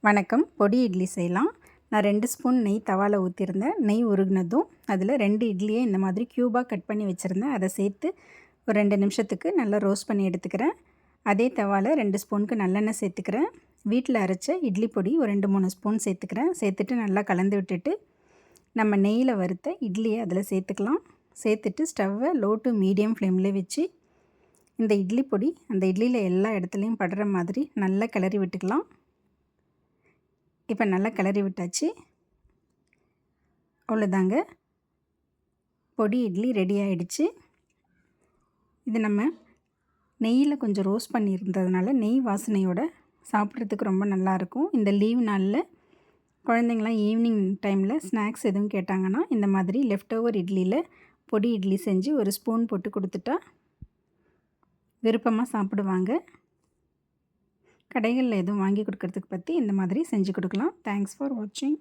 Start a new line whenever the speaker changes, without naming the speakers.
வணக்கம். பொடி இட்லி செய்யலாம். நான் 2 ஸ்பூன் நெய் தவாவில் ஊற்றிருந்தேன். நெய் உருகினதும் அதில் 2 இட்லியை இந்த மாதிரி க்யூபாக கட் பண்ணி வச்சுருந்தேன். அதை சேர்த்து ஒரு 2 நிமிஷத்துக்கு நல்லா ரோஸ்ட் பண்ணி எடுத்துக்கிறேன். அதே தவாவில் 2 ஸ்பூனுக்கு நல்லெண்ணெய் சேர்த்துக்கிறேன். வீட்டில் அரைச்ச இட்லி பொடி ஒரு 2-3 ஸ்பூன் சேர்த்துக்கிறேன். சேர்த்துட்டு நல்லா கலந்து விட்டுட்டு நம்ம நெய்யில் வறுத்த இட்லியை அதில் சேர்த்துக்கலாம். சேர்த்துட்டு ஸ்டவ்வை லோ டு மீடியம் ஃப்ளேமில் வச்சு இந்த இட்லி பொடி அந்த இட்லியில் எல்லா இடத்துலையும் படுற மாதிரி நல்லா கிளறி விட்டுக்கலாம். இப்போ நல்லா கிளறி விட்டாச்சு. அவ்வளோதாங்க, பொடி இட்லி ரெடி ஆகிடுச்சு. இது நம்ம நெய்யில் கொஞ்சம் ரோஸ்ட் பண்ணியிருந்ததுனால நெய் வாசனையோடு சாப்பிட்றதுக்கு ரொம்ப நல்லாயிருக்கும். இந்த லீவ் நாளில் குழந்தைங்களாம் ஈவினிங் டைமில் ஸ்நாக்ஸ் எதுவும் கேட்டாங்கன்னா இந்த மாதிரி லெஃப்ட் ஓவர் இட்லியில் பொடி இட்லி செஞ்சு ஒரு ஸ்பூன் போட்டு கொடுத்துட்டா விருப்பமாக சாப்பிடுவாங்க. கடைகளில் எதுவும் வாங்கி கொடுக்கறதுக்கு பற்றி இந்த மாதிரி செஞ்சு கொடுக்கலாம். தேங்க்ஸ் ஃபார் வாட்சிங்.